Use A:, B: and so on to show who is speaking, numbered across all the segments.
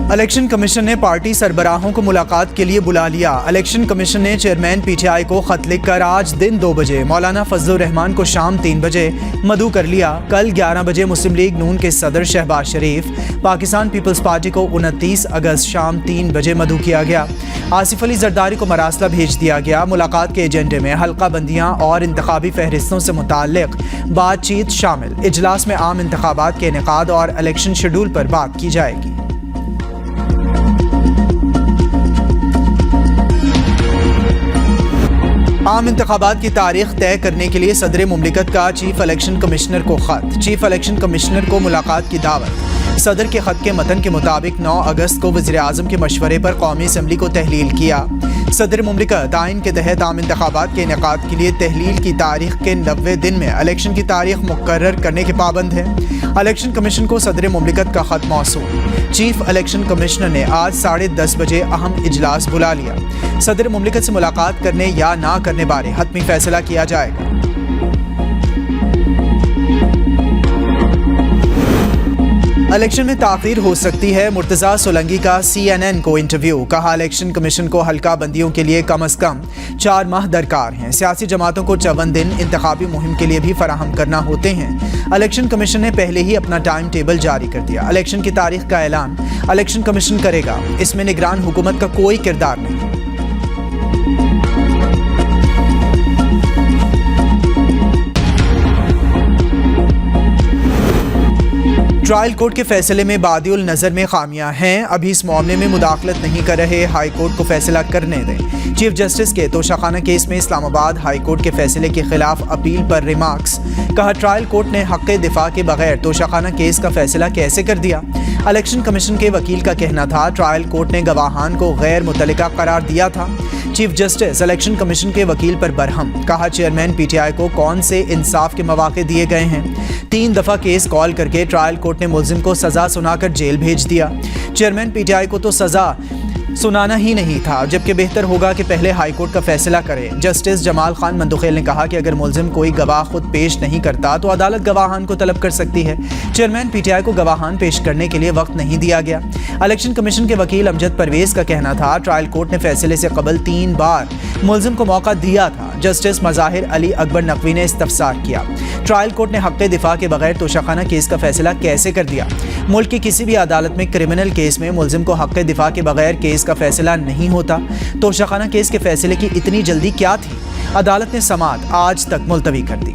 A: Election commission ने party सरबराहों को मुलाकात के लिए बुला लिया। इलेक्शन कमीशन ने चेयरमैन पीटीआई को खत लिखकर आज दिन 2 बजे, मौलाना फजलुर रहमान को शाम 3 बजे मदऊ कर लिया। कल 11 बजे मुस्लिम लीग नून के सदर शहबाज शरीफ, पाकिस्तान पीपल्स पार्टी को 29 अगस्त शाम 3 बजे मदऊ किया गया। आसिफ अली जरदारी को मरासला भेज दिया गया। मुलाकात के एजेंडे में हल्का बंदियाँ और इंतखाबी फहरिस्तों से मुताल्लिक बातचीत शामिल। इजलास में आम इंतखाबात के इनेकाद और इलेक्शन शेड्यूल पर बात की जाएगी। आम इंतखाबात की तारीख तय करने के लिए सदर मुमलिकत का चीफ इलेक्शन कमिश्नर को खत। चीफ इलेक्शन कमिश्नर को मुलाकात की दावत। सदर के खत के मतन के मुताबिक 9 अगस्त को वज़ीर आज़म के मशवरे पर कौमी असम्बली को तहलील किया। सदर मुमलिकत आइन के तहत आम इंतखाबात के इनेकाद के लिए तहलील की तारीख के 90 दिन में इलेक्शन की तारीख मुकर्रर करने के पाबंद है। इलेक्शन कमीशन को सदर मुमलिकत का खत मौसूल। चीफ इलेक्शन कमिश्नर ने आज 10:30 बजे अहम इजलास बुला लिया। सदर मुमलिकत से मुलाकात करने या ना करने बारे हतमी फैसला किया जाएगा। इलेक्शन में ताख़ीर हो सकती है, मुर्तज़ा सोलंकी का CNN को इंटरव्यू। कहा, इलेक्शन कमीशन को हल्का बंदियों के लिए कम अज़ कम 4 माह दरकार हैं। सियासी जमातों को 54 दिन इंतखाबी मुहिम के लिए भी फराहम करना होते हैं। इलेक्शन कमीशन ने पहले ही अपना टाइम टेबल जारी कर दिया। इलेक्शन की तारीख का ऐलान इलेक्शन कमीशन करेगा। इसमें निगरान हुकूमत का कोई किरदार नहीं। ट्रायल कोर्ट के फैसले में बादिउल नज़र में खामियां हैं। अभी इस मामले में मुदाखलत नहीं कर रहे, हाई कोर्ट को फैसला करने दें। चीफ जस्टिस के तोशाखाना केस में इस्लामाबाद हाई कोर्ट के फैसले के खिलाफ अपील पर रिमार्क्स। कहा, ट्रायल कोर्ट ने हक़ दिफा के बगैर तोशाखाना केस का फैसला कैसे कर दिया। इलेक्शन कमीशन के वकील का कहना था ट्रायल कोर्ट ने गवाहान को गैर मुतल्लिका करार दिया था। चीफ जस्टिस इलेक्शन कमीशन के वकील पर बरहम। कहा, चेयरमैन पीटीआई को कौन से इंसाफ के मौके दिए गए हैं। 3 दफ़ा केस कॉल करके ट्रायल कोर्ट ने मुल्जिम को सज़ा सुनाकर जेल भेज दिया। चेयरमैन पीटीआई को तो सज़ा सुनाना ही नहीं था, जबकि बेहतर होगा कि पहले हाई कोर्ट का फैसला करे। जस्टिस जमाल खान मंदुखेल ने कहा कि अगर मुल्जिम कोई गवाह खुद पेश नहीं करता तो अदालत गवाहान को तलब कर सकती है। चेयरमैन पीटीआई को गवाहान पेश करने के लिए वक्त नहीं दिया गया। इलेक्शन कमीशन के वकील अमजद परवेज का कहना था ट्रायल कोर्ट ने फैसले से कबल 3 बार मुल्जिम को मौका दिया था। जस्टिस मज़ाहिर अली अकबर नकवी ने इस्तफसार किया, ट्रायल कोर्ट ने हक़ दिफा के बगैर तोशाखाना केस का फैसला कैसे कर दिया। मुल्क की किसी भी अदालत में क्रिमिनल केस में मुल्जिम को हक़ दिफा के बगैर केस का फैसला नहीं होता। तोशाखाना केस के फैसले की इतनी जल्दी क्या थी। अदालत ने समाअत आज तक मुलतवी कर दी।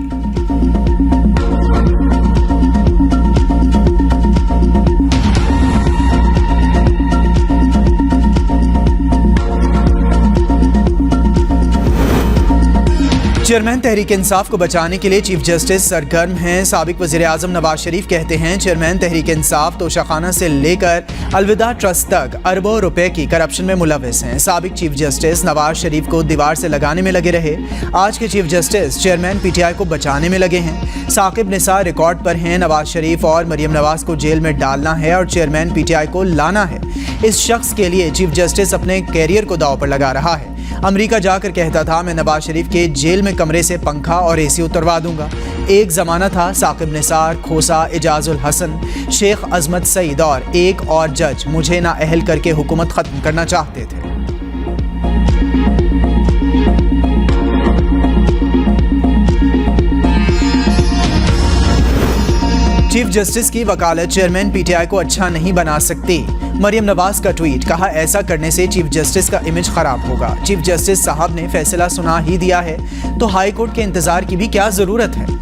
A: चेयरमैन तहरीक इंसाफ को बचाने के लिए चीफ जस्टिस सरगर्म हैं। साबिक वज़ीर आज़म नवाज शरीफ कहते हैं चेयरमैन तहरीक इंसाफ तोशाखाना से लेकर अलविदा ट्रस्ट तक अरबों रुपए की करप्शन में मुलविस हैं। साबिक चीफ जस्टिस नवाज शरीफ को दीवार से लगाने में लगे रहे। आज के चीफ जस्टिस चेयरमैन पीटीआई को बचाने में लगे हैं। साकिब निसार रिकॉर्ड पर हैं। नवाज शरीफ और मरियम नवाज को जेल में डालना है और चेयरमैन पीटीआई को लाना है। इस शख्स के लिए चीफ जस्टिस अपने कैरियर को दांव पर लगा रहा है। अमेरिका जाकर कहता था मैं नवाज शरीफ के जेल में कमरे से पंखा और एसी उतरवा दूंगा। एक ज़माना था साकिब निसार, खोसा, इजाजुल हसन, शेख अजमत सईद और एक और जज मुझे नाअहल करके हुकूमत ख़त्म करना चाहते थे। चीफ जस्टिस की वकालत चेयरमैन पीटीआई को अच्छा नहीं बना सकती। मरियम नवाज का ट्वीट। कहा, ऐसा करने से चीफ जस्टिस का इमेज खराब होगा। चीफ जस्टिस साहब ने फैसला सुना ही दिया है तो हाई कोर्ट के इंतजार की भी क्या जरूरत है।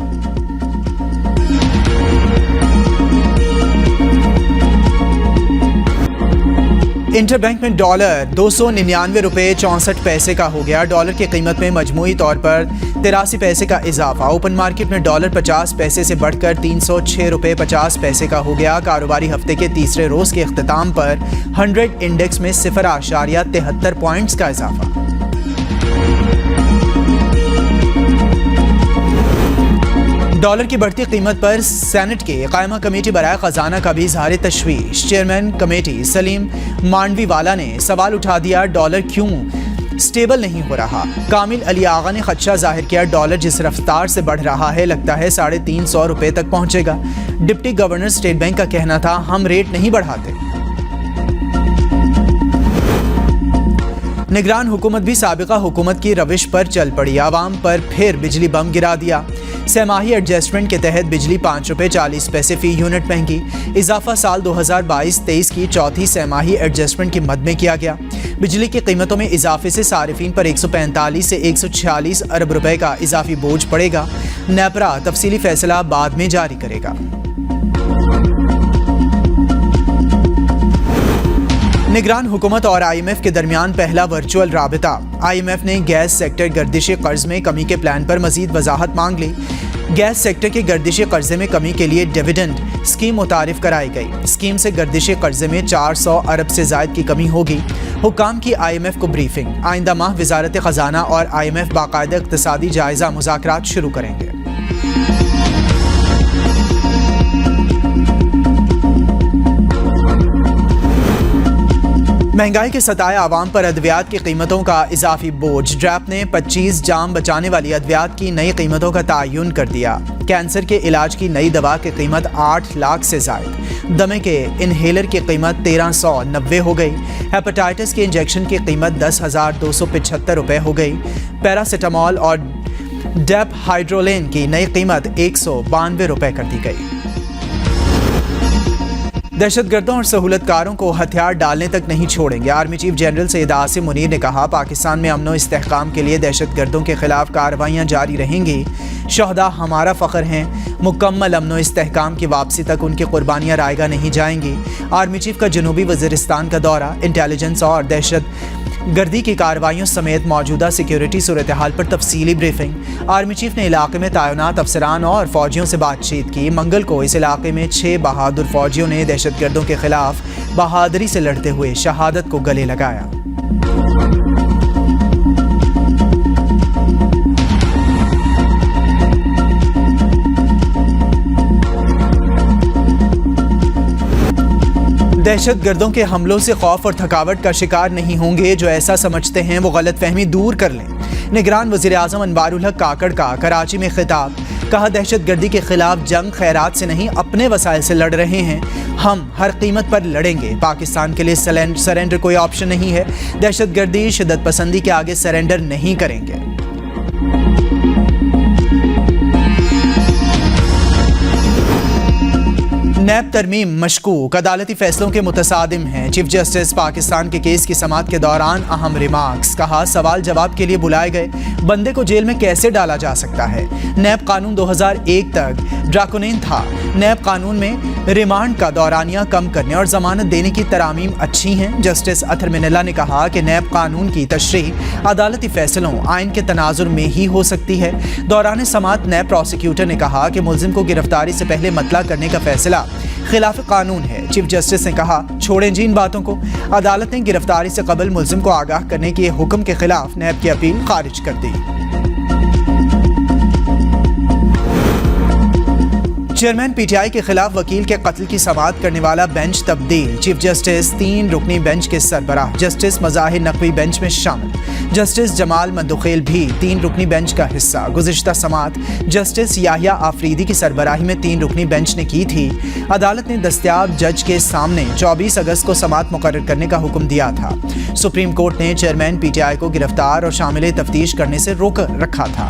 A: इंटरबैंक में डॉलर 299 रुपये 64 पैसे का हो गया। डॉलर की कीमत में मजमूई तौर पर 83 पैसे का इजाफा। ओपन मार्केट में डॉलर 50 पैसे से बढ़कर 306 रुपये 50 पैसे का हो गया। कारोबारी हफ्ते के तीसरे रोज के इख्तिताम पर 100 इंडेक्स में 0.73 पॉइंट्स का इजाफा। डॉलर की बढ़ती कीमत पर सेनेट के कायमा कमेटी बराए खजाना का भी इजहार तशवीश। चेयरमैन कमेटी सलीम मांडवीवाला ने सवाल उठा दिया, डॉलर क्यों स्टेबल नहीं हो रहा। कामिल अली आगा ने खदशा जाहिर किया, डॉलर जिस रफ्तार से बढ़ रहा है लगता है 350 रुपये तक पहुंचेगा। डिप्टी गवर्नर स्टेट बैंक का कहना था हम रेट नहीं बढ़ाते। निगरान हुकूमत भी साबिका हुकूमत की रविश पर चल पड़ी, आवाम पर फिर बिजली बम गिरा दिया। सहमाही एडजस्टमेंट के तहत बिजली 5 रुपये 40 पैसे फी यूनिट महंगी। इजाफा साल 2022-23 की चौथी सहमाही एडजस्टमेंट की मद में किया गया। बिजली की कीमतों में इजाफे से सारिफीन पर 145 से 146 अरब रुपए का इजाफी बोझ पड़ेगा। नेपरा तफसीली फैसला बाद में जारी करेगा। निगरान हुकूमत और IMF के दरमियान पहला वर्चुअल राबिता। IMF ने गैस सेक्टर गर्दिशी कर्ज में कमी के प्लान पर मजीद वजाहत मांग ली। गैस सेक्टर के गर्दिशी कर्जे में कमी के लिए डिविडेंड स्कीम मुतारिफ कराई गई। स्कीम से गर्दिशी कर्जे में 400 अरब से जायद की कमी होगी। हुकाम की IMF को ब्रीफिंग। आइंदा माह वजारत खजाना और IMF बाकायदा इक़्तिसादी जायजा मुज़ाकरात शुरू करेंगे। महंगाई के सताए आवाम पर अद्वियात की कीमतों का इजाफी बोझ। ड्रैप ने 25 जान बचाने वाली अद्वियात की नई कीमतों का तयन कर दिया। कैंसर के इलाज की नई दवा की कीमत 8 लाख से जायद। दमे के इनहेलर की कीमत 1390 हो गई। हेपेटाइटिस के इंजेक्शन की कीमत 10,275 रुपये हो गई। पैरासीटामोल और डेप हाइड्रोलेन की नई कीमत 192 रुपये कर दी गई। दहशतगर्दों और सहूलतकारों को हथियार डालने तक नहीं छोड़ेंगे। Army chief general Syed Asim Munir ने कहा, पाकिस्तान में अमन व इस्तेहकाम के लिए दहशतगर्दों के खिलाफ कार्रवाइयाँ जारी रहेंगी। शहदा हमारा फ़ख्र हैं। मुकम्मल अमन व इस्तेहकाम की वापसी तक उनकी कुर्बानियाँ रायगा नहीं जाएंगी। आर्मी चीफ का जनूबी वज़ीरिस्तान का दौरा। इंटेलिजेंस और दहशत गर्दी की कार्रवाइयों समेत मौजूदा सिक्योरिटी सूरत हाल पर तफसीली ब्रीफिंग। आर्मी चीफ ने इलाके में तैनात अफसरान और फौजियों से बातचीत की। मंगल को इस इलाके में 6 बहादुर फौजियों ने दहशतगर्दों के खिलाफ बहादुरी से लड़ते हुए शहादत को गले लगाया। दहशतगर्दों के हमलों से खौफ और थकावट का शिकार नहीं होंगे। जो ऐसा समझते हैं वो गलतफहमी दूर कर लें। निगरान वज़ीर आज़म अनवारुल हक काकड़ का कराची में खिताब। कहा, दहशतगर्दी के खिलाफ जंग खैरात से नहीं अपने वसाइल से लड़ रहे हैं। हम हर कीमत पर लड़ेंगे। पाकिस्तान के लिए सरेंडर कोई ऑप्शन नहीं है। दहशतगर्दी शिद्दत पसंदी के आगे सरेंडर नहीं करेंगे। नैब तरमीम मशकूक। अदालती फैसलों के मुतसादिम हैं। चीफ जस्टिस पाकिस्तान के केस की समाअत के दौरान अहम रिमार्क्स। कहा, सवाल जवाब के लिए बुलाए गए बंदे को जेल में कैसे डाला जा सकता है। नैब कानून 2001 तक ड्राकोनिन था। नैब कानून में रिमांड का दौरानिया कम करने और जमानत देने की तरामीम अच्छी हैं। जस्टिस अतर मिनल्ला ने कहा कि नैब कानून की तशरीह अदालती फैसलों आइन के तनाजुर में ही हो सकती है। दौरान समाअत नैब प्रोसिक्यूटर ने कहा कि मुल्जिम को गिरफ्तारी से पहले मतला करने का फैसला खिलाफ कानून है। चीफ जस्टिस ने कहा, छोड़ें जी इन बातों को। अदालत ने गिरफ्तारी से कबल मुल्जिम को आगाह करने के हुक्म के खिलाफ नैब की अपील खारिज कर दी। चेयरमैन PTI के खिलाफ वकील के कत्ल की समाअत करने वाला बेंच तब्दील। चीफ जस्टिस 3 रुकनी बेंच के सरबराह। जस्टिस मज़ाहिर नकवी बेंच में शामिल। जस्टिस जमाल मंदुखेल भी 3 रुकनी बेंच का हिस्सा। गुज़िश्ता समाअत जस्टिस याहिया आफरीदी की सरबराही में 3 रुकनी बेंच ने की थी। अदालत ने दस्तयाब जज के सामने 24 अगस्त को समाअत मुकर्रर करने का हुक्म दिया था। सुप्रीम कोर्ट ने चेयरमैन PTI को गिरफ्तार और शामिल तफ्तीश करने से रोक रखा था।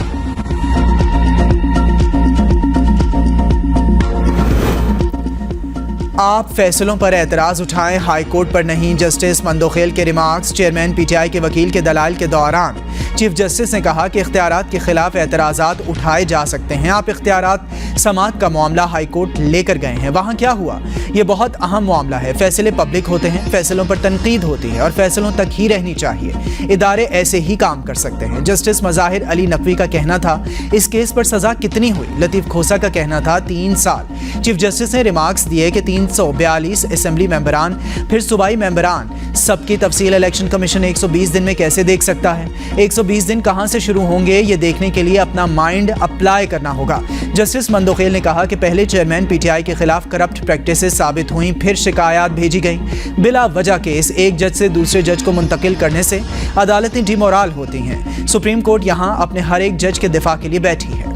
A: आप फैसलों पर एतराज़ उठाएं, हाई कोर्ट पर नहीं। जस्टिस मंदोखेल के रिमार्क्स। चेयरमैन PTI के वकील के दलाइल के दौरान चीफ जस्टिस ने कहा कि इख्तियारात के खिलाफ एतराज़ात उठाए जा सकते हैं। आप इख्तियारात समाअत का मामला हाई कोर्ट लेकर गए हैं, वहाँ क्या हुआ? ये बहुत अहम मामला है। फैसले पब्लिक होते हैं, फैसलों पर तनकीद होती है और फैसलों तक ही रहनी चाहिए। इदारे ऐसे ही काम कर सकते हैं। जस्टिस मज़ाहिर अली नकवी का कहना था, इस केस पर सज़ा कितनी हुई? लतीफ़ खोसा का कहना था 3 साल। चीफ जस्टिस ने रिमार्क्स दिए कि 342 असेंबली मेंबरान फिर सूबाई मेंबरान सबकी तफसील इलेक्शन कमीशन 120 दिन में कैसे देख सकता है? 120 दिन कहां से शुरू होंगे ये देखने के लिए अपना माइंड अप्लाई करना होगा। जस्टिस मंदोखेल ने कहा कि पहले चेयरमैन PTI के खिलाफ करप्ट प्रैक्टिसेस साबित हुई, फिर शिकायत भेजी गई। बिला वजह केस एक जज से दूसरे जज को मुंतकिल करने से अदालतें डिमोराल होती हैं। सुप्रीम कोर्ट यहां अपने हर एक जज के दिफा के लिए बैठी है।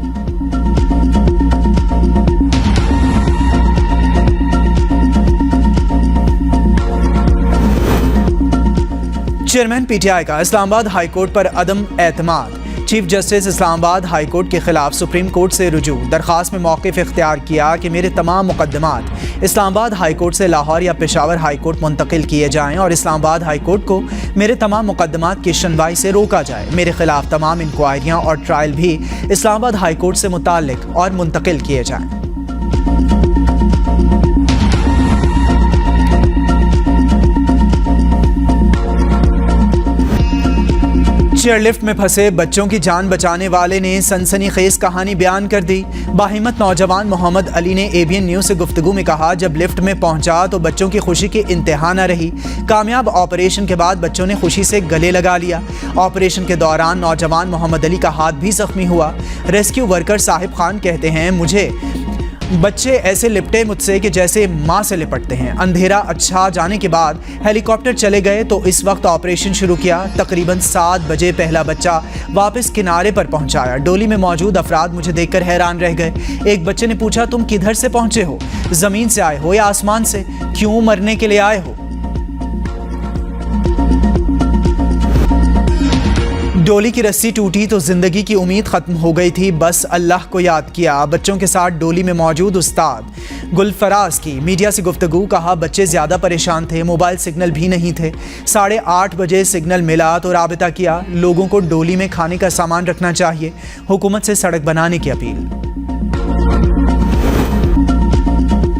A: चेयरमैन पीटीआई का इस्लामाबाद हाई कोर्ट पर अदम एतमाद। Chief justice Islamabad high court के खिलाफ सुप्रीम कोर्ट से रुजू। दरखास्त में मौक़िफ़ इख्तियार किया कि मेरे तमाम मुकदमात इस्लामाबाद हाई कोर्ट से लाहौर या पेशावर हाई कोर्ट मुंतकिल किए जाएँ और इस्लामाबाद हाई कोर्ट को मेरे तमाम मुकदमात की सुनवाई से रोका जाए। मेरे खिलाफ तमाम इंक्वायरियाँ और ट्रायल भी इस्लामाबाद हाई कोर्ट से मुताल्लिक और मुंतकिल किए जाएँ। चेयरलिफ्ट में फंसे बच्चों की जान बचाने वाले ने सनसनीखेज कहानी बयान कर दी। बाहिम्मत नौजवान मोहम्मद अली ने एबीएन न्यूज़ से गुफ्तगू में कहा, जब लिफ्ट में पहुंचा तो बच्चों की खुशी की इंतहा न रही। कामयाब ऑपरेशन के बाद बच्चों ने खुशी से गले लगा लिया। ऑपरेशन के दौरान नौजवान मोहम्मद अली का हाथ भी जख्मी हुआ। रेस्क्यू वर्कर साहिब खान कहते हैं, मुझे बच्चे ऐसे लिपटे मुझसे कि जैसे माँ से लिपटते हैं। अंधेरा अच्छा जाने के बाद हेलीकॉप्टर चले गए तो इस वक्त ऑपरेशन शुरू किया। तकरीबन 7 बजे पहला बच्चा वापस किनारे पर पहुंचाया। डोली में मौजूद अफराद मुझे देखकर हैरान रह गए। एक बच्चे ने पूछा, तुम किधर से पहुंचे हो? ज़मीन से आए हो या आसमान से? क्यों मरने के लिए आए हो? डोली की रस्सी टूटी तो जिंदगी की उम्मीद खत्म हो गई थी। बस अल्लाह को याद किया। बच्चों के साथ डोली में मौजूद उस्ताद गुलफराज की मीडिया से गुफ्तगू। कहा, बच्चे ज़्यादा परेशान थे, मोबाइल सिग्नल भी नहीं थे। 8:30 बजे सिग्नल मिला तो राबिता किया। लोगों को डोली में खाने का सामान रखना चाहिए। हुकूमत से सड़क बनाने की अपील।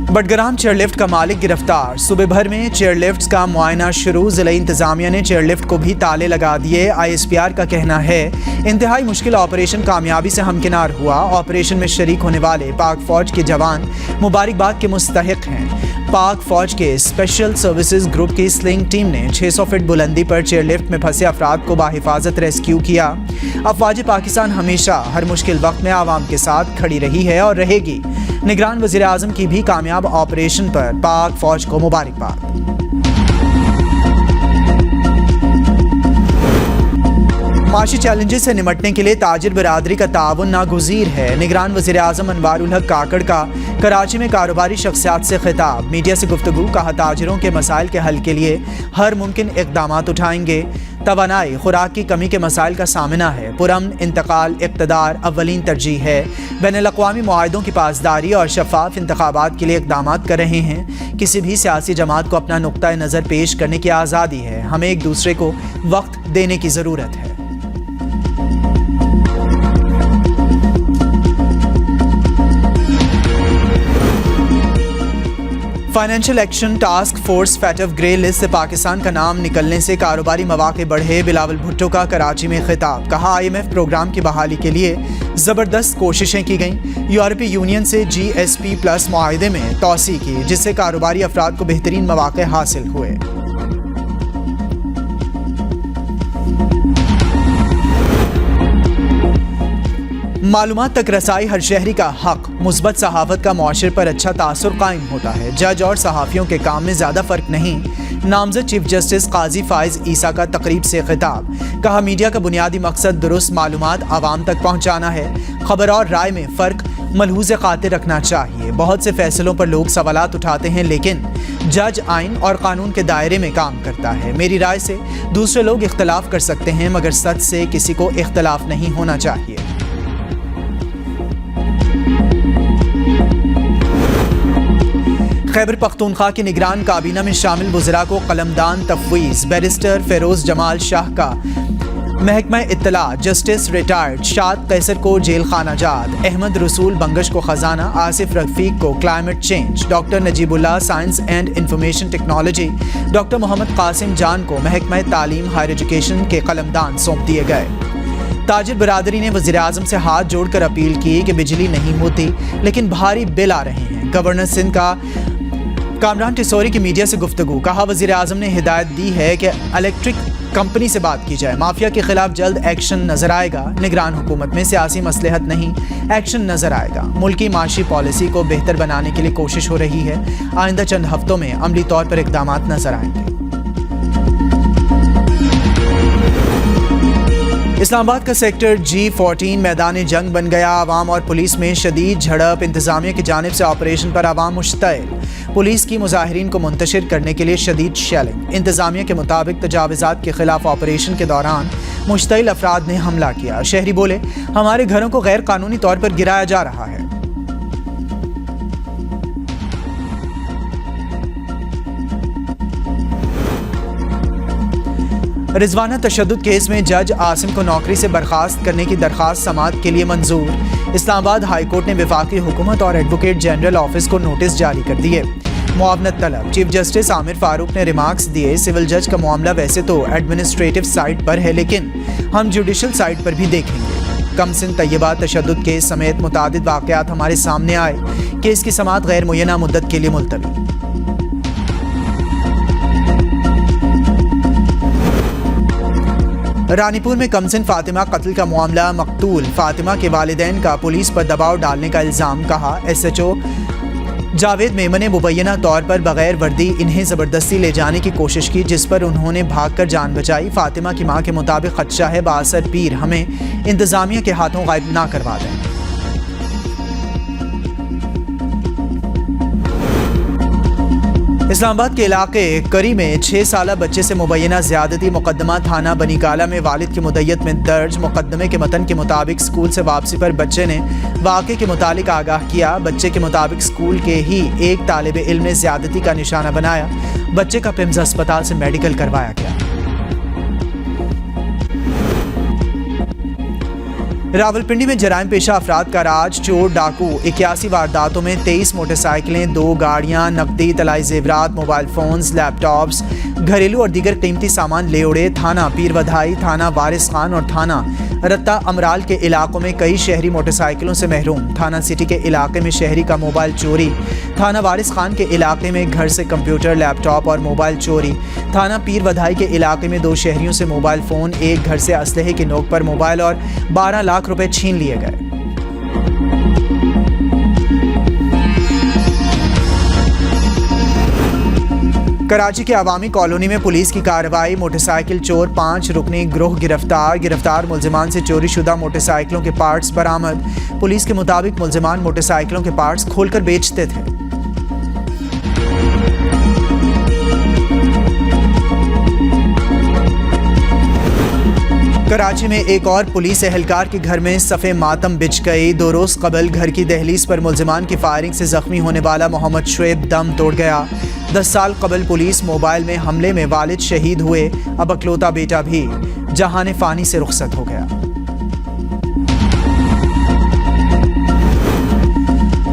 A: बडग्राम चेयरलिफ्ट का मालिक गिरफ्तार। सुबह भर में चेयरलिफ्ट का मुआयना शुरू। जिला इंतजामिया ने चेयरलिफ्ट को भी ताले लगा दिए। ISPR का कहना है, इंतहाई मुश्किल ऑपरेशन कामयाबी से हमकिनार हुआ। ऑपरेशन में शरीक होने वाले पाक फौज के जवान मुबारकबाद के मुस्तहिक हैं। पाक फौज के स्पेशल सर्विसेज ग्रुप की स्लिंग टीम ने 600 फीट बुलंदी पर चेयरलिफ्ट में फंसे अफराद को बाहिफाजत रेस्क्यू किया। अफवाज पाकिस्तान हमेशा हर मुश्किल वक्त में आवाम के साथ खड़ी रही है और रहेगी। निगरान वज़ीर आज़म की भी कामयाब ऑपरेशन पर पाक फौज को मुबारकबाद। माशी चैलेंजेस से निमटने के लिए ताजिर बिरादरी का ताउन नागुज़ीर है। निगरान वज़ीर आज़म अनवारुल हक काकड़ का कराची में कारोबारी शख्सियात से खिताब। मीडिया से गुफ्तगू। कहा, ताजिरों के मसाइल के हल के लिए हर मुमकिन इक़दामात उठाएंगे। तवानाई खुराक की कमी के मसाइल का सामना है। पुरअमन इंतकाल इक़्तिदार अव्वलीन तरजीह है। बैनुल-अक़वामी मुआहिदों की पासदारी और शफ़ाफ़ इंतखाबात के लिए इक़दामात कर रहे हैं। किसी भी सियासी जमात को अपना नुक्ता नज़र पेश करने की आज़ादी है। हमें एक दूसरे को वक्त देने की ज़रूरत है। Financial action task force FATF grey list से पाकिस्तान का नाम निकलने से कारोबारी मौके बढ़े। बिलावल भुट्टो का कराची में खिताब। कहा, IMF प्रोग्राम की बहाली के लिए ज़बरदस्त कोशिशें की गईं। यूरोपीय यूनियन से GSP+ मुआहिदे में तोसी की, जिससे कारोबारी अफराद को बेहतरीन मौके हासिल हुए। मालूमात तक रसाई हर शहरी का हक। मुस्बत सहाफ़त का मुआशरे पर अच्छा तासुर कायम होता है। जज और सहाफ़ियों के काम में ज़्यादा फ़र्क नहीं। नामज़द चीफ जस्टिस काजी फ़ाइज़ ईसा का तकरीब से खिताब। कहा, मीडिया का बुनियादी मकसद दुरुस्त मालूमात आवाम तक पहुँचाना है। खबर और राय में फ़र्क मलहूज़े खातिर रखना चाहिए। बहुत से फ़ैसलों पर लोग सवालात उठाते हैं, लेकिन जज आइन और कानून के दायरे में काम करता है। मेरी राय से दूसरे लोग इख्तलाफ कर सकते हैं, मगर सच से किसी को इख्तलाफ नहीं होना चाहिए। खैबर पख्तूनख्वा की निगरान काबीना में शामिल वज़रा को कलमदान तफवीज़। बैरिस्टर फेरोज़ जमाल शाह का महकमा इत्तला जस्टिस रिटायर्ड। शाद कैसर को जेल खाना जात। अहमद रसूल बंगश को खजाना। आसिफ रफ़ीक को climate change. Doctor Najibullah science and information technology. Doctor Mohammad Qasim Jan को महकमा तालीम हायर एजुकेशन के कलमदान सौंप दिए गए। ताजिर बिरादरी ने वज़ीर आज़म से हाथ जोड़कर अपील की कि बिजली नहीं होती लेकिन भारी बिल आ रहे हैं। गवर्नर सिंध का कामरान टिसोरी की मीडिया से गुफ्तगू। कहा, वज़ीर आज़म ने हिदायत दी है कि इलेक्ट्रिक कंपनी से बात की जाए। माफिया के खिलाफ जल्द एक्शन नजर आएगा। निगरान हुकूमत में सियासी मसलहत नहीं, एक्शन नजर आएगा। मुल्की माशी पॉलिसी को बेहतर बनाने के लिए कोशिश हो रही है। आइंदा चंद हफ्तों में अमली तौर पर इक़दामात नजर आएंगे। इस्लामाबाद का सेक्टर G14 मैदान जंग बन गया। आवाम और पुलिस में शदीद झड़प। इंतजामिया की जानिब से ऑपरेशन पर आवाम मुश्तइल। पुलिस की मुजाहिरीन को मुंतशिर करने के लिए शदीद शेलिंग। इंतजामिया के मुताबिक तजावुज़ात के खिलाफ ऑपरेशन के दौरान मुश्तइल अफराद ने हमला किया। शहरी बोले, हमारे घरों को गैर कानूनी तौर पर गिराया जा रहा है। रिजवाना तशद्दुद केस में जज आसिम को नौकरी से बर्खास्त करने की दरख्वास्त समाअत के लिए मंजूर। इस्लामाबाद हाई कोर्ट ने वफाकी हुकूमत और एडवोकेट जनरल ऑफिस को नोटिस जारी कर दिए। मुआवनत तलब। चीफ जस्टिस आमिर फारूक ने रिमार्क्स दिए, सिविल जज का मामला वैसे तो एडमिनिस्ट्रेटिव साइड पर है, लेकिन हम जुडिशल साइड पर भी देखेंगे। कमसिन तैयबा तशद्दुद केस समेत मुतादिद वाक़यात हमारे सामने आए। केस की समाअत गैर मुय्यना मुद्दत के लिए मुलतवी। रानीपुर में कमसिन फातिमा कत्ल का मामला। मकतूल फातिमा के वालिदैन का पुलिस पर दबाव डालने का इल्ज़ाम। कहा, SHO जावेद मेमन ने मुबैना तौर पर बगैर वर्दी इन्हें ज़बरदस्ती ले जाने की कोशिश की, जिस पर उन्होंने भागकर जान बचाई। फातिमा की मां के मुताबिक खदशा है बासर पीर हमें इंतज़ामिया के हाथों गायब ना करवा दें। इस्लामाबाद के इलाके करी में 6 साला बच्चे से मुबैना ज़्यादती मुकदमा थाना बनीकाला में वालिद की मुद्दत में दर्ज। मुकदमे के मतन के मुताबिक स्कूल से वापसी पर बच्चे ने वाक़े के मुतालिक आगाह किया। बच्चे के मुताबिक स्कूल के ही एक तालिब इल्म ने ज़्यादती का निशाना बनाया। बच्चे का पिम्स अस्पताल से मेडिकल करवाया गया। रावलपिंडी में जराइम पेशा अफराद का राज। चोर डाकू 81 वारदातों में 23 मोटरसाइकिलें, 2 गाड़ियां, नकदी, तलाई जेवरात, मोबाइल फोन्स, लैपटॉप्स, घरेलू और दीगर कीमती सामान ले उड़े। थाना पीर वधाई, थाना वारिस खान और थाना रत्ता अमराल के इलाकों में कई शहरी मोटरसाइकिलों से महरूम। थाना सिटी के इलाके में शहरी का मोबाइल चोरी। थाना वारिस खान के इलाके में घर से कंप्यूटर, लैपटॉप और मोबाइल चोरी। थाना पीर वधाई के इलाके में 2 शहरियों से मोबाइल फ़ोन, एक घर से असलहे की नोक पर मोबाइल और 12 लाख रुपए छीन लिए गए। कराची के अवामी कॉलोनी में पुलिस की कार्रवाई। मोटरसाइकिल चोर 5 रुकनी गिरोह गिरफ्तार मुल्जिमान से चोरी शुदा मोटरसाइकिलों के पार्ट्स बरामद। पुलिस के मुताबिक मुल्जिमान मोटरसाइकिलों के पार्ट्स खोलकर बेचते थे। कराची में एक और पुलिस एहलकार के घर में सफ़े मातम बिछ गई। 2 रोज़ कबल घर की दहलीज पर मुल्जिमान की फायरिंग से जख्मी होने वाला मोहम्मद शुएब दम तोड़ गया। 10 साल कबल पुलिस मोबाइल में हमले में वालिद शहीद हुए। अब अकलौता बेटा भी जहाने फ़ानी से रुखसत हो गया।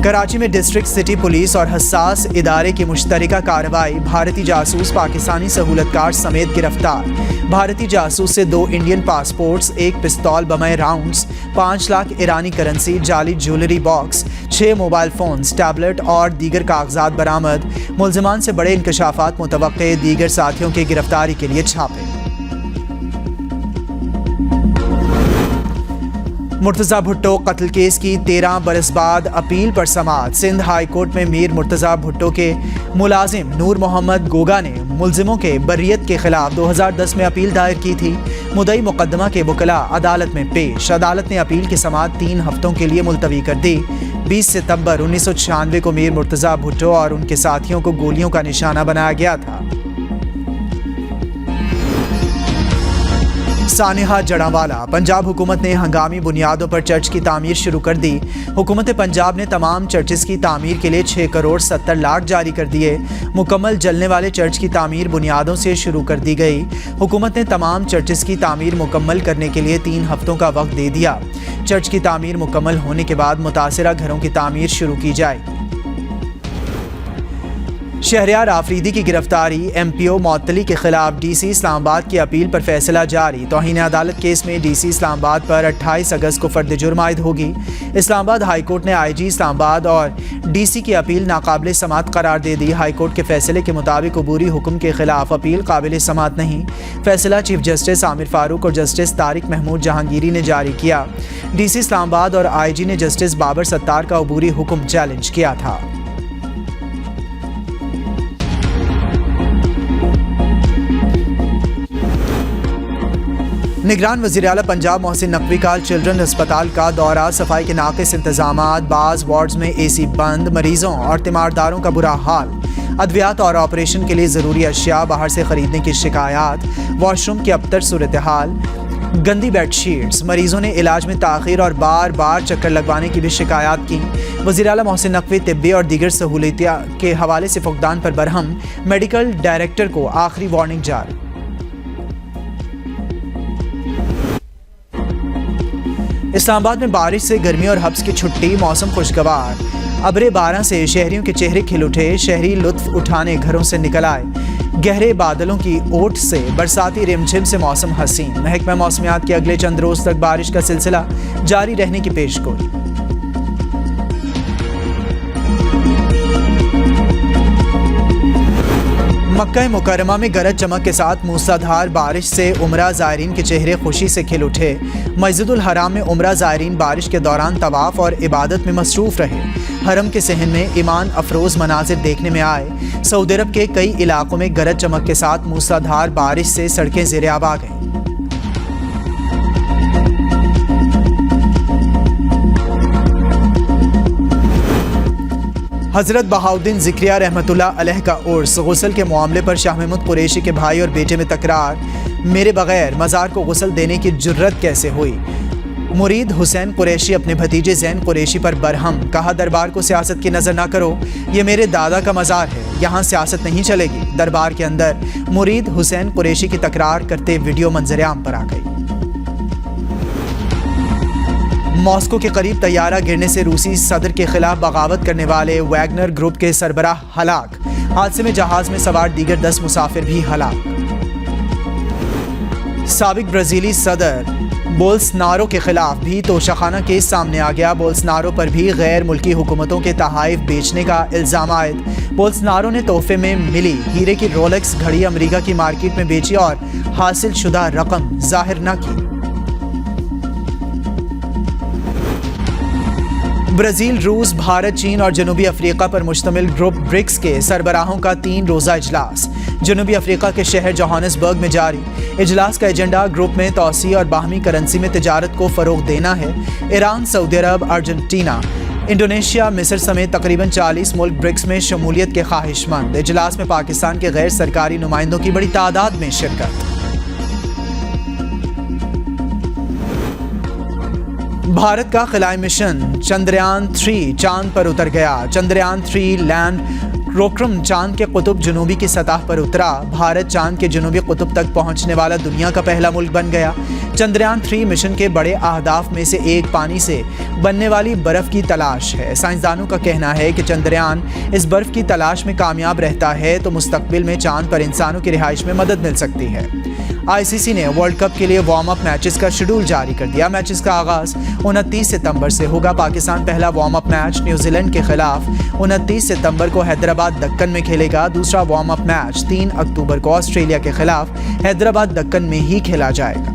A: कराची में डिस्ट्रिक्ट सिटी पुलिस और हसास इदारे की मुश्तरका कार्रवाई। भारतीय जासूस पाकिस्तानी सहूलतकार समेत गिरफ्तार। भारतीय जासूस से 2 इंडियन पासपोर्ट्स, 1 पिस्तौल बमए राउंड्स, 5 लाख ईरानी करेंसी, जाली jewellery box, 6 mobile phones, tablet और दीगर कागजात बरामद। मुल्जिमान से बड़े इंकशाफात मुतवक्के। दीगर साथियों की गिरफ्तारी के लिए छापे। मुर्तज़ा भुट्टो कत्ल केस की 13 बरस बाद अपील पर समाअत। सिंध हाई कोर्ट में मीर मुर्तज़ा भुट्टो के मुलाजिम नूर मोहम्मद गोगा ने मुल्जिमों के बर्रियत के खिलाफ 2010 में अपील दायर की थी। मुद्दई मुकदमा के वकला अदालत में पेश। अदालत ने अपील की समाअत 3 हफ्तों के लिए मुलतवी कर दी। 20 सितंबर 1996 को मीर मुर्तज़ा भुट्टो और उनके साथियों को गोलियों का निशाना बनाया गया था। सानिहा जड़ावाला। पंजाब हुकूमत ने हंगामी बुनियादों पर चर्च की तामीर शुरू कर दी। हुकूमत पंजाब ने तमाम चर्चेस की तामीर के लिए 6 करोड़ 70 लाख जारी कर दिए। मुकम्मल जलने वाले चर्च की तामीर बुनियादों से शुरू कर दी गई। हुकूमत ने तमाम चर्चेस की तामीर मुकम्मल करने के लिए 3 हफ्तों का वक्त दे दिया। चर्च की तामीर मुकम्मल होने के बाद मुतासिरा घरों की तामीर शुरू की जाए। शहरयार आफरीदी की गिरफ्तारी। MPO मौतली के खिलाफ DC इस्लामाबाद की अपील पर फैसला जारी। तौहीन अदालत केस में DC इस्लामाबाद पर 28 अगस्त को फर्द जुर्म आयद होगी। इस्लामाबाद हाई कोर्ट ने IG इस्लामाबाद और DC की अपील नाकाबिल समाअत करार दे दी। हाई कोर्ट के फैसले के मुताबिक अबूरी हुक्म के खिलाफ अपील काबिल समाअत नहीं। फैसला चीफ जस्टिस आमिर फारूक और जस्टिस तारिक महमूद जहांगीरी ने जारी किया। DC इस्लामाबाद और IG ने जस्टिस बाबर सत्तार का अबूरी हुक्म चैलेंज किया था। निगरान वज़ीर आला पंजाब मोहसिन नकवी का चिल्ड्रन अस्पताल का दौरा, सफाई के नाक़िस इंतजामात, बाज़ वार्ड्स में AC बंद, मरीजों और तीमारदारों का बुरा हाल, अद्वियात और ऑपरेशन के लिए ज़रूरी अशिया बाहर से ख़रीदने की शिकायत, वॉशरूम की अबतर सूरत हाल, गंदी बेडशीट्स, मरीजों ने इलाज में ताख़ीर और बार बार चक्कर लगवाने की भी शिकायत की। वज़ीर आला मोहसिन नकवी तिब्बी और दीगर सहूलियत के हवाले से फुक़दान पर बरहम, मेडिकल डायरेक्टर को आखिरी वार्निंग जारी। इस्लामाबाद में बारिश से गर्मी और हब्स की छुट्टी, मौसम खुशगवार, अबरे 12 से शहरियों के चेहरे खिल उठे, शहरी लुत्फ उठाने घरों से निकल आए, गहरे बादलों की ओट से बरसाती रिमझिम से मौसम हसीन। महकमा मौसमियात के अगले चंद रोज तक बारिश का सिलसिला जारी रहने की पेशगोई। मक्का मुकर्रमा में गरज चमक के साथ मूसलाधार बारिश से उमरा ज़ायरीन के चेहरे खुशी से खिल उठे। मस्जिदुल हराम में उमरा ज़ायरीन बारिश के दौरान तवाफ़ और इबादत में मसरूफ़ रहे। हरम के सहन में ईमान अफरोज़ मनाजिर देखने में आए। सऊदी अरब के कई इलाकों में गरज चमक के साथ मूसलाधार बारिश से सड़कें ज़ेरे आब आ गईं। हज़रत बहाउद्दीन ज़िक्रिया रहमतुल्लाह अलैह का उर्स, गुस्ल के मामले पर शाह महमूद कुरैशी के भाई और बेटे में तकरार, मेरे बगैर मज़ार को गुस्ल देने की जुर्रत कैसे हुई। मुरीद हुसैन कुरैशी अपने भतीजे ज़ैन कुरैशी पर बरहम, कहा दरबार को सियासत की नज़र ना करो, ये मेरे दादा का मज़ार है, यहाँ सियासत नहीं चलेगी। दरबार के अंदर मुरीद हुसैन कुरैशी की तकरार करते वीडियो मंजर-ए-आम पर आ गई। मॉस्को के करीब तैयारा गिरने से रूसी सदर के खिलाफ बगावत करने वाले वैगनर ग्रुप के सरबराह हलाक। हादसे में जहाज में सवार दीगर 10 मुसाफिर भी हलाक। साबिक ब्राज़ीली सदर बोल्सनारो के खिलाफ भी तोशाखाना केस सामने आ गया। बोल्सनारो पर भी गैर मुल्की हुकूमतों के तहाइफ बेचने का इल्ज़ाम आयद। बोल्सनारो ने तोहफे में मिली हीरे की रोलेक्स घड़ी अमेरिका की मार्केट में बेची और हासिल शुदा रकम जाहिर न की। ब्राज़ील, रूस, भारत, चीन और जनूबी अफ्रीका पर मुश्तमिल ग्रुप ब्रिक्स के सरबराहों का 3 रोज़ा इजलास जनूबी अफ्रीका के शहर जोहानिसबर्ग में जारी। इजलास का एजेंडा ग्रुप में तोसी और बाहमी करेंसी में तिजारत को फ़रोग़ देना है। ईरान, सऊदी अरब, अर्जेंटीना, इंडोनेशिया, मिस्र समेत तकरीबन 40 मुल्क ब्रिक्स में शमूलियत के ख्वाहिशमंद। इजलास में पाकिस्तान के गैर सरकारी नुमाइंदों की बड़ी तादाद में शिरकत। भारत का खिलाई मिशन चंद्रयान 3 चांद पर उतर गया। चंद्रयान 3 लैंड क्रोक्रम चांद के कुतुब जनूबी की सतह पर उतरा। भारत चांद के जनूबी कुतुब तक पहुंचने वाला दुनिया का पहला मुल्क बन गया। चंद्रयान 3 मिशन के बड़े अहदाफ में से एक पानी से बनने वाली बर्फ़ की तलाश है। साइंसदानों का कहना है कि चंद्रयान इस बर्फ़ की तलाश में कामयाब रहता है तो मुस्तकबिल में चांद पर इंसानों की रिहाइश में मदद मिल सकती है। ICC ने वर्ल्ड कप के लिए वार्म अप मैचेस का शेड्यूल जारी कर दिया। मैचेस का आगाज 29 सितंबर से होगा। पाकिस्तान पहला वार्म अप मैच न्यूजीलैंड के खिलाफ 29 सितंबर को हैदराबाद दक्कन में खेलेगा। दूसरा वार्म अप मैच 3 अक्टूबर को ऑस्ट्रेलिया के खिलाफ हैदराबाद दक्कन में ही खेला जाएगा।